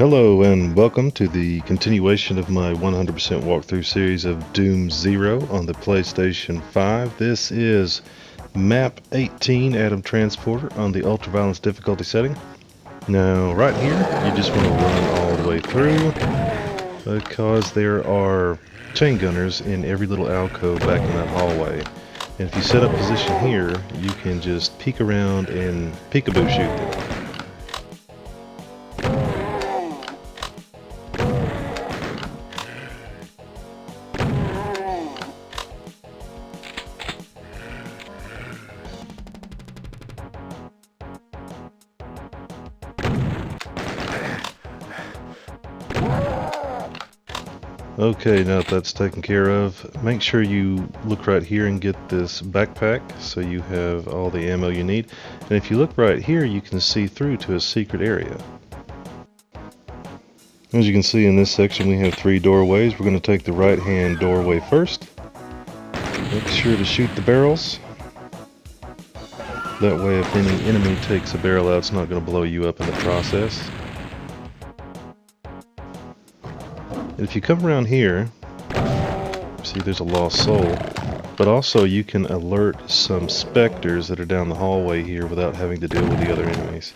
Hello and welcome to the continuation of my 100% walkthrough series of Doom Zero on the PlayStation 5. This is Map 18 Atom Transporter on the Ultraviolence difficulty setting. Now right here you just want to run all the way through because there are chain gunners in every little alcove back in that hallway. And if you set up position here, you can just peek around and peekaboo shoot them. Okay, now that that's taken care of, make sure you look right here and get this backpack so you have all the ammo you need. And if you look right here, you can see through to a secret area. As you can see in this section, we have 3 doorways. We're going to take the right-hand doorway first. Make sure to shoot the barrels. That way, if any enemy takes a barrel out, it's not going to blow you up in the process. If you come around here, see there's a lost soul, but also you can alert some specters that are down the hallway here without having to deal with the other enemies.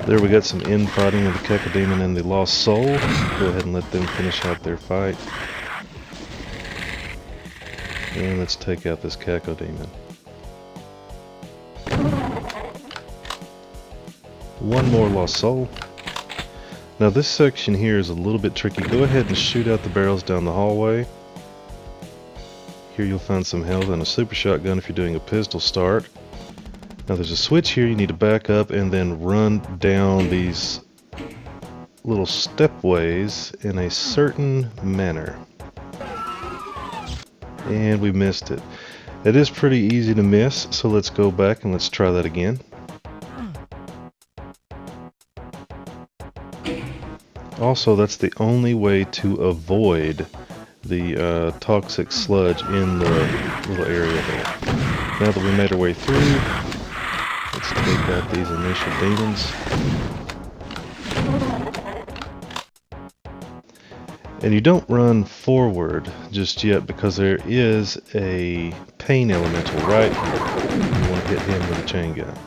There we got some infighting with the Cacodemon and the lost soul. Go ahead and let them finish out their fight. And let's take out this Cacodemon. One more lost soul. Now this section here is a little bit tricky. Go ahead and shoot out the barrels down the hallway. Here you'll find some health and a super shotgun if you're doing a pistol start. Now there's a switch here. You need to back up and then run down these little stepways in a certain manner. And we missed it. It is pretty easy to miss, so let's go back and let's try that again. Also, that's the only way to avoid the toxic sludge in the little area there. Now that we made our way through, let's take out these initial demons. And you don't run forward just yet because there is a pain elemental right here. You want to hit him with a chain gun.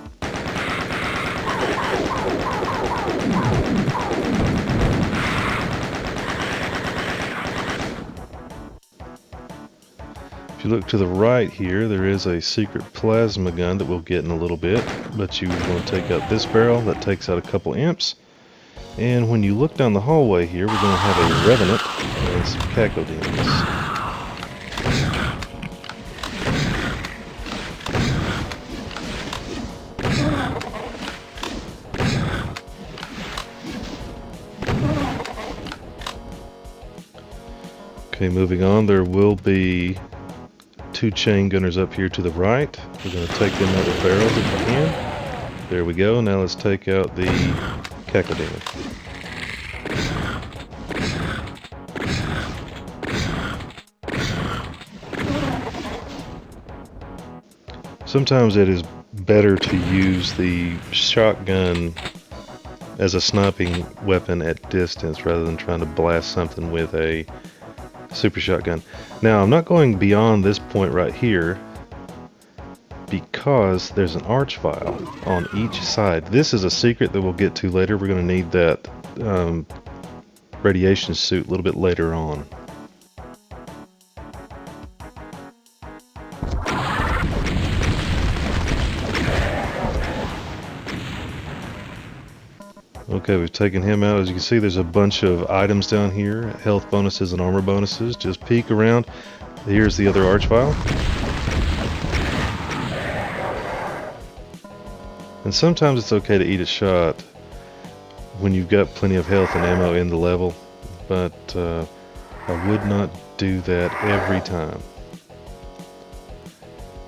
If you look to the right here, there is a secret plasma gun that we'll get in a little bit. But you want to take out this barrel that takes out a couple imps. And when you look down the hallway here, we're going to have a Revenant and some Cacodemons. Okay, moving on, there will be 2 chain gunners up here to the right. We're going to take them out with barrels if we can. There we go. Now let's take out the Cacodemon. Sometimes it is better to use the shotgun as a sniping weapon at distance rather than trying to blast something with a super shotgun. Now I'm not going beyond this point right here because there's an arch file on each side. This is a secret that we'll get to later. We're going to need that radiation suit a little bit later on. Okay, we've taken him out. As you can see, there's a bunch of items down here, health bonuses and armor bonuses. Just peek around. Here's the other arch file. And sometimes it's okay to eat a shot when you've got plenty of health and ammo in the level, but I would not do that every time.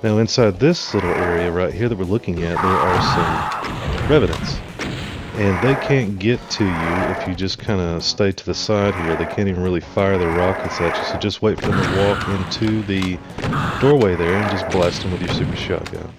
Now inside this little area right here that we're looking at, there are some revenants. and they can't get to you if you just kind of stay to the side here. They can't even really fire their rockets at you, so just wait for them to walk into the doorway there and just blast them with your super shotgun.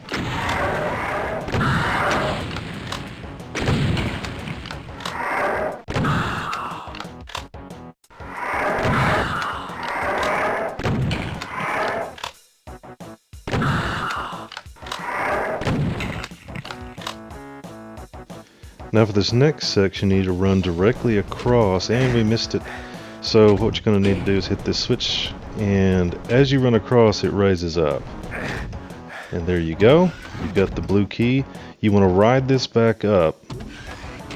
Now for this next section, you need to run directly across, and we missed it. So what you're going to need to do is hit this switch, and as you run across, it raises up. And there you go. You've got the blue key. You want to ride this back up,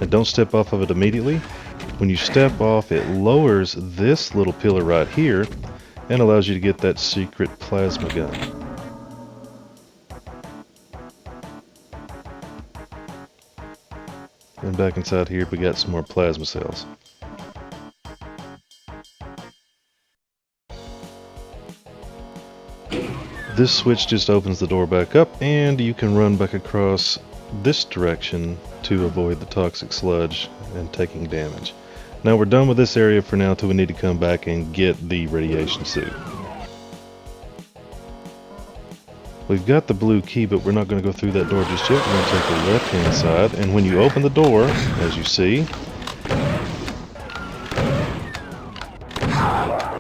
and don't step off of it immediately. When you step off, it lowers this little pillar right here, and allows you to get that secret plasma gun. And back inside here, we got some more plasma cells. This switch just opens the door back up, and you can run back across this direction to avoid the toxic sludge and taking damage. Now we're done with this area for now till we need to come back and get the radiation suit. We've got the blue key, but we're not going to go through that door just yet. We're going to take the left-hand side, and when you open the door, as you see,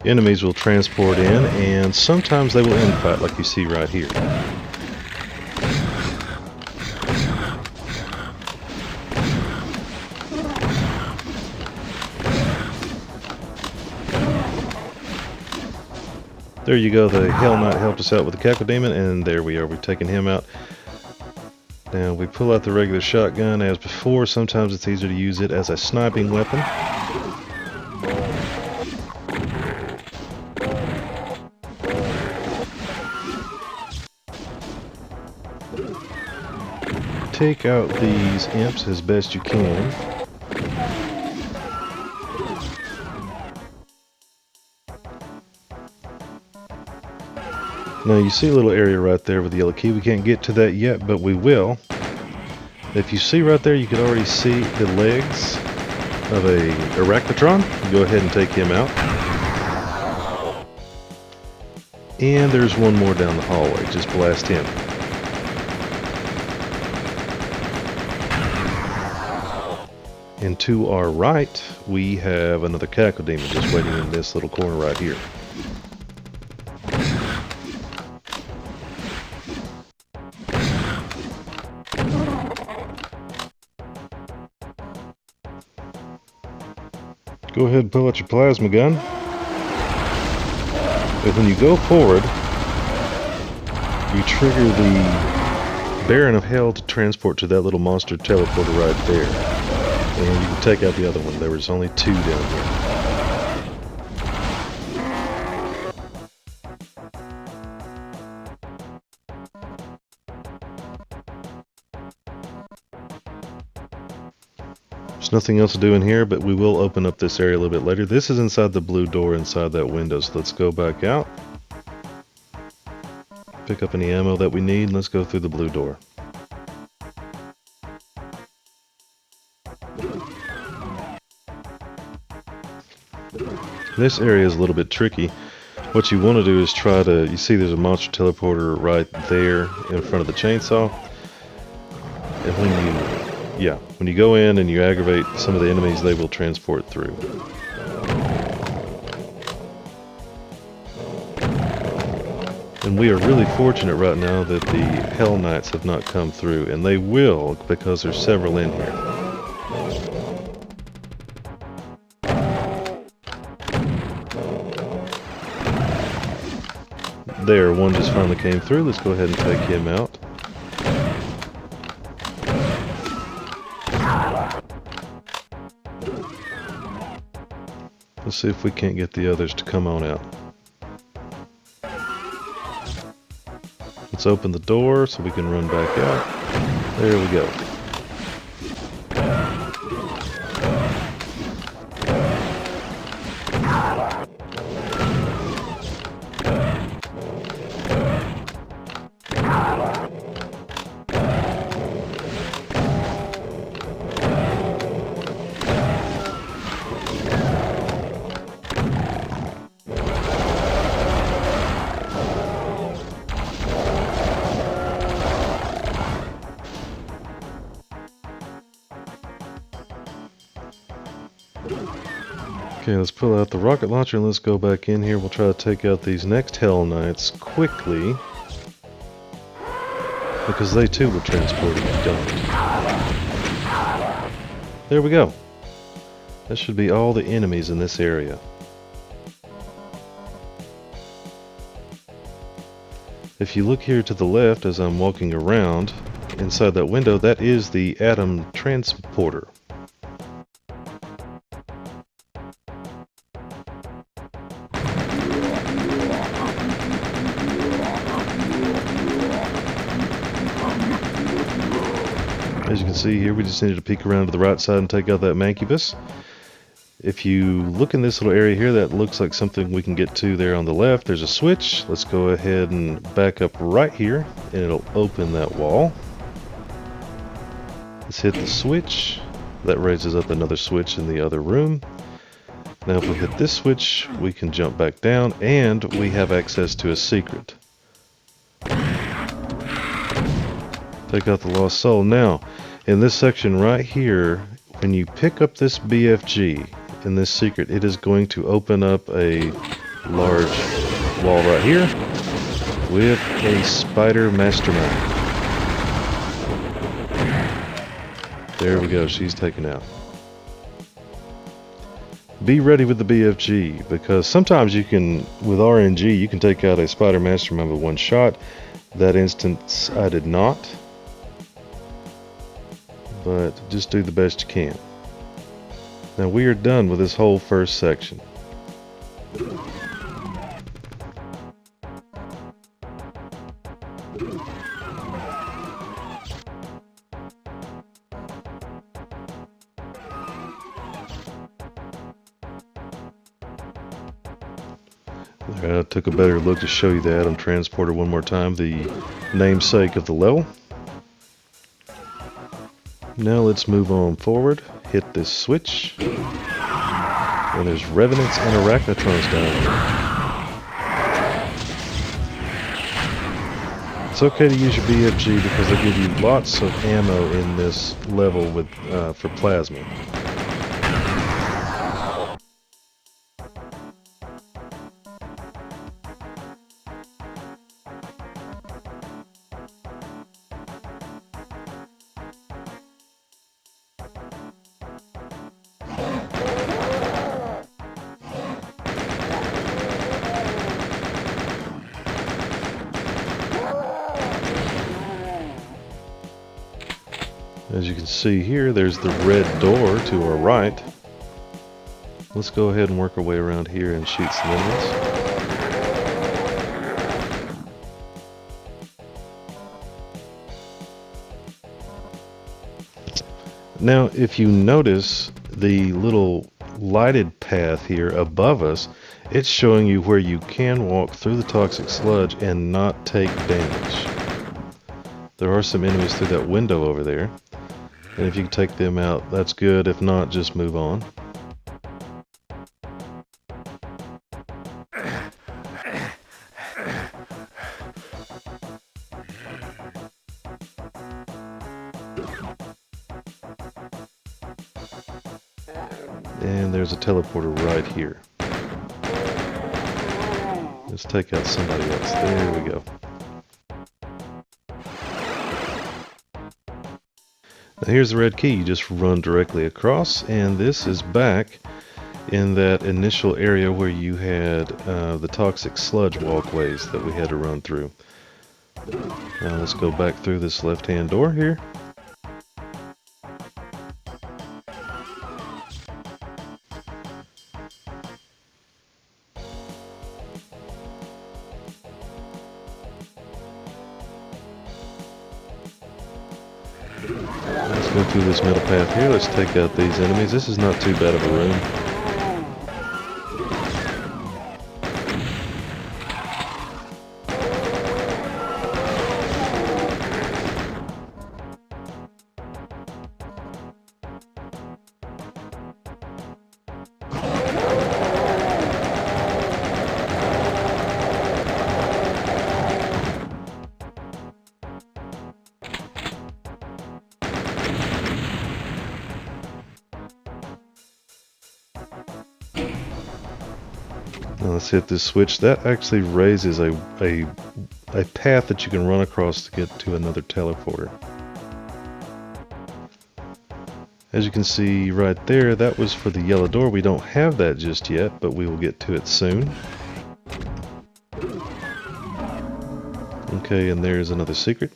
enemies will transport in, and sometimes they will end fight, like you see right here. There you go, the Hell Knight helped us out with the Cackle Demon, and there we are, we've taken him out. Now we pull out the regular shotgun as before. Sometimes it's easier to use it as a sniping weapon. Take out these imps as best you can. Now you see a little area right there with the yellow key. We can't get to that yet, but we will. If you see right there, you can already see the legs of a Arachnotron. Go ahead and take him out. And there's one more down the hallway. Just blast him. And to our right, we have another Cackle Demon just waiting in this little corner right here. Go ahead and pull out your plasma gun. And when you go forward, you trigger the Baron of Hell to transport to that little monster teleporter right there. And you can take out the other one. There was only two down here. There's nothing else to do in here, but we will open up this area a little bit later. This is inside the blue door inside that window, so let's go back out. Pick up any ammo that we need, and let's go through the blue door. This area is a little bit tricky. What you want to do is try to, you see there's a monster teleporter right there in front of the chainsaw. And when you go in and you aggravate some of the enemies, they will transport through. And we are really fortunate right now that the Hell Knights have not come through, and they will because there's several in here. There, one just finally came through. Let's go ahead and take him out. Let's see if we can't get the others to come on out. Let's open the door so we can run back out. There we go. Okay, let's pull out the rocket launcher and let's go back in here. We'll try to take out these next Hell Knights quickly, because they too will transport if you don't. There we go. That should be all the enemies in this area. If you look here to the left as I'm walking around, inside that window, that is the Atom Transporter. As you can see here, we just needed to peek around to the right side and take out that Mancubus. If you look in this little area here, that looks like something we can get to there on the left. There's a switch. Let's go ahead and back up right here, and it'll open that wall. Let's hit the switch. That raises up another switch in the other room. Now if we hit this switch, we can jump back down, and we have access to a secret. Take out the lost soul. Now, in this section right here, when you pick up this BFG in this secret, it is going to open up a large wall right here with a spider mastermind. There we go, she's taken out. Be ready with the BFG, because sometimes you can, with RNG, you can take out a spider mastermind with one shot. That instance I did not, but just do the best you can. Now we are done with this whole first section. I took a better look to show you the Atom Transporter one more time, the namesake of the level. Now let's move on forward, hit this switch, and there's Revenants and Arachnotrons down here. It's okay to use your BFG because they give you lots of ammo in this level with for plasma. As you can see here, there's the red door to our right. Let's go ahead and work our way around here and shoot some enemies. Now, if you notice the little lighted path here above us, it's showing you where you can walk through the toxic sludge and not take damage. There are some enemies through that window over there. And if you can take them out, that's good. If not, just move on. And there's a teleporter right here. Let's take out somebody else. There we go. Now here's the red key. You just run directly across, and this is back in that initial area where you had the toxic sludge walkways that we had to run through. Now let's go back through this left-hand door here. Let's go through this middle path here. Let's take out these enemies. This is not too bad of a room. Let's hit this switch. That actually raises a path that you can run across to get to another teleporter. As you can see right there, that was for the yellow door. We don't have that just yet, but we will get to it soon. Okay, and there's another secret.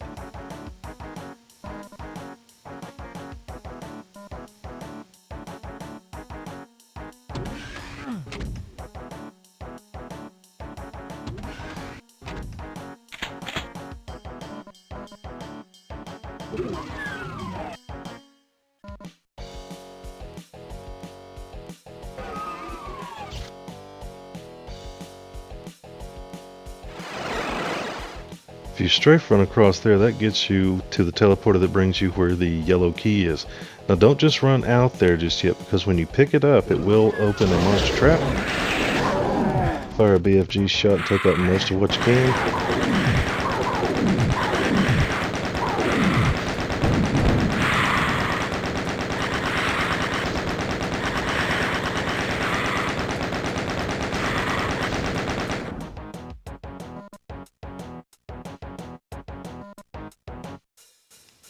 If you strafe run across there, that gets you to the teleporter that brings you where the yellow key is. Now don't just run out there just yet, because when you pick it up, it will open a monster trap. Fire a BFG shot and take out most of what you can.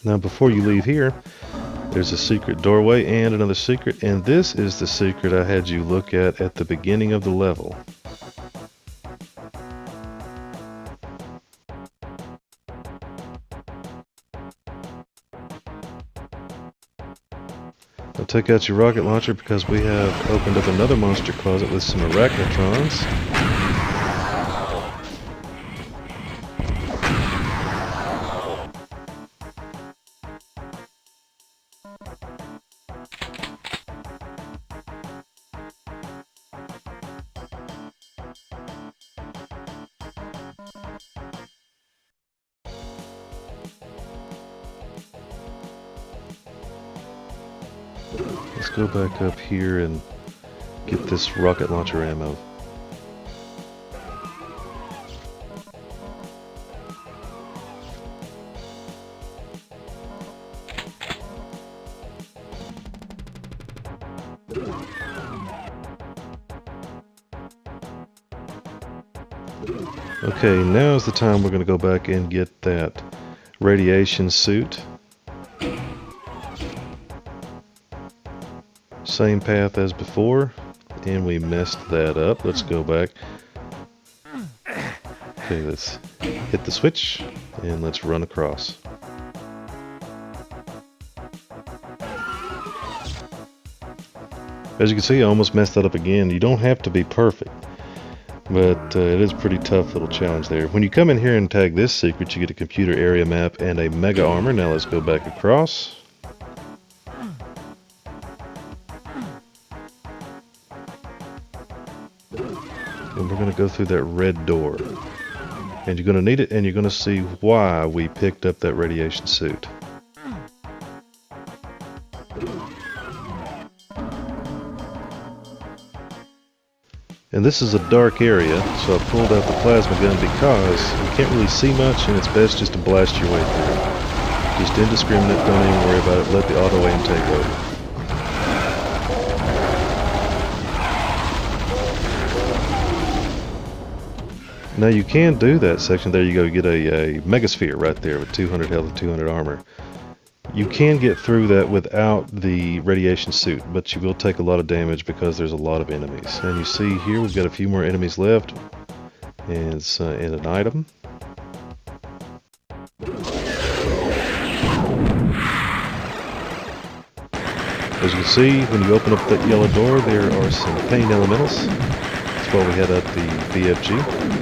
Now before you leave here, there's a secret doorway and another secret, and this is the secret I had you look at the beginning of the level. Now take out your rocket launcher, because we have opened up another monster closet with some arachnotrons. Let's go back up here and get this rocket launcher ammo. Okay, now is the time we're going to go back and get that radiation suit. Same path as before, and we messed that up. Let's go back. Okay, let's hit the switch and let's run across. As you can see, I almost messed that up again. You don't have to be perfect, but it is a pretty tough little challenge there. When you come in here and tag this secret, you get a computer area map and a mega armor. Now let's go back across. And we're going to go through that red door. And you're going to need it, and you're going to see why we picked up that radiation suit. And this is a dark area, so I pulled out the plasma gun because you can't really see much, and it's best just to blast your way through. Just indiscriminate, don't even worry about it, let the auto aim take over. Now you can do that section. There you go, you get a megasphere right there with 200 health and 200 armor. You can get through that without the radiation suit, but you will take a lot of damage because there's a lot of enemies. And you see here we've got a few more enemies left, and it's in an item. As you can see, when you open up that yellow door, there are some pain elementals. That's why we head up the BFG.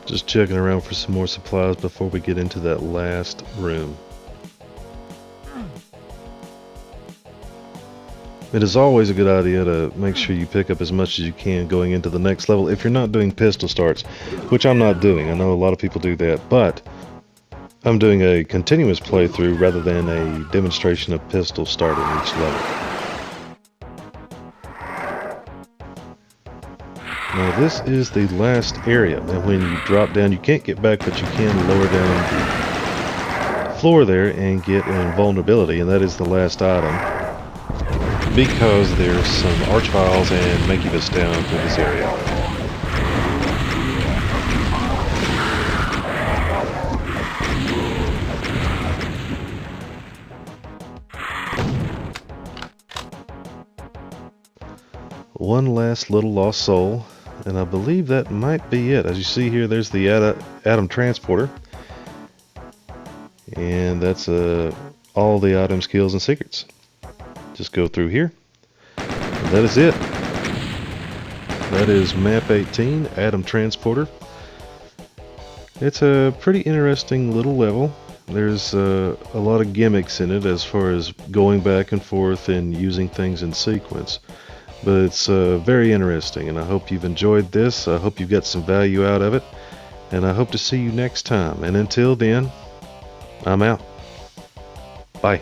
Just checking around for some more supplies before we get into that last room. It is always a good idea to make sure you pick up as much as you can going into the next level if you're not doing pistol starts, which I'm not doing. I know a lot of people do that, but I'm doing a continuous playthrough rather than a demonstration of pistol start in each level. Now this is the last area. Now when you drop down, you can't get back, but you can lower down the floor there and get an invulnerability, and that is the last item, because there's some archviles and mancubus down through this area. One last little lost soul, and I believe that might be it. As you see here, there's the Atom Transporter, and that's all the item skills and secrets. Just go through here. And that is it. That is map 18, Atom Transporter. It's a pretty interesting little level. There's a lot of gimmicks in it as far as going back and forth and using things in sequence. But it's very interesting, and I hope you've enjoyed this. I hope you've got some value out of it, and I hope to see you next time. And until then, I'm out. Bye.